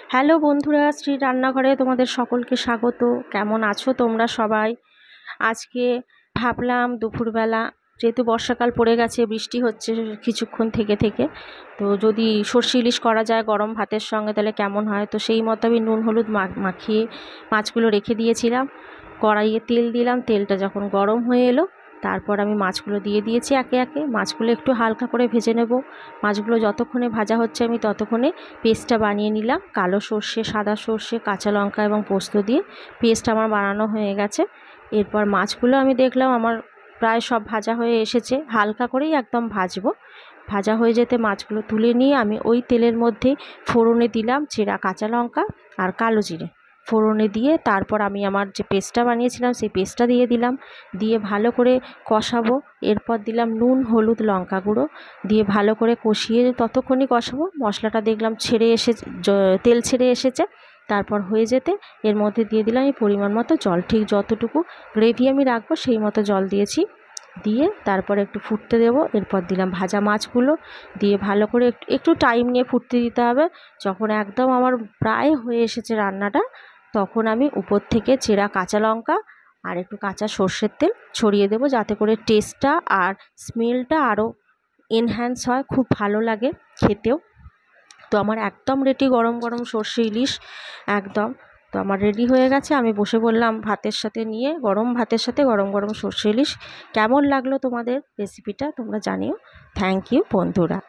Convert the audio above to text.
Hello বন্ধুরা, শ্রী রান্নাঘরে তোমাদের সকলকে স্বাগত। কেমন আছো তোমরা সবাই? আজকে ভাবলাম দুপুরবেলা, যেহেতু বর্ষাকাল পড়ে গেছে, বৃষ্টি হচ্ছে কিছুক্ষণ থেকে থেকে, তো যদি সর্ষে ইলিশ করা যায় গরম ভাতের সঙ্গে তাহলে কেমন হয়। তো সেই মতো আমি নুন হলুদ মাখিয়ে মাছগুলো রেখে দিয়েছিলাম। কড়াইয়ে তেল দিলাম, তেলটা যখন গরম হয়ে এলো তারপর আমি মাছগুলো দিয়ে দিয়েছি একে একে। মাছগুলো একটু হালকা করে ভেজে নেব। মাছগুলো যতক্ষণে ভাজা হচ্ছে আমি ততক্ষণে পেস্টটা বানিয়ে নিলাম। কালো সর্ষে, সাদা সর্ষে, কাঁচা লঙ্কা এবং পোস্ত দিয়ে পেস্ট আমার বানানো হয়ে গেছে। এরপর মাছগুলো আমি দেখলাম আমার প্রায় সব ভাজা হয়ে এসেছে, হালকা করেই একদম ভাজবো। ভাজা হয়ে যেতে মাছগুলো তুলে নিয়ে আমি ওই তেলের মধ্যে ফোড়নে দিলাম চেরা কাঁচা লঙ্কা আর কালো জিরে। ফোড়নে দিয়ে তারপর আমি আমার যে পেস্টটা বানিয়েছিলাম সেই পেস্টটা দিয়ে দিলাম, দিয়ে ভালো করে কষাবো। এরপর দিলাম নুন, হলুদ, লঙ্কা গুঁড়ো দিয়ে ভালো করে কষিয়ে ততক্ষণই কষাবো। মশলাটা দেখলাম ছেড়ে এসেছে, তেল ছেড়ে এসেছে। তারপর হয়ে যেতে এর মধ্যে দিয়ে দিলাম এই পরিমাণ মতো জল, ঠিক যতটুকু গ্রেভি আমি রাখবো সেই মতো জল দিয়েছি। দিয়ে তারপর একটু ফুটতে দেবো। এরপর দিলাম ভাজা মাছগুলো, দিয়ে ভালো করে একটু টাইম নিয়ে ফুটতে দিতে হবে। যখন একদম আমার প্রায় হয়ে এসেছে রান্নাটা, তখন আমি উপর থেকে চেরা কাঁচা লঙ্কা আর একটু কাঁচা সর্ষের তেল ছড়িয়ে দেবো, যাতে করে টেস্টটা আর স্মেলটা আরও এনহ্যান্স হয়, খুব ভালো লাগে খেতেও। তো আমার একদম রেডি গরম গরম সর্ষে ইলিশ একদম। তো আমার রেডি হয়ে গেছে, আমি বসে বললাম ভাতের সাথে নিয়ে, গরম ভাতের সাথে গরম গরম সর্ষে ইলিশ। কেমন লাগলো তোমাদের রেসিপিটা তোমরা জানিও। থ্যাংক ইউ বন্ধুরা।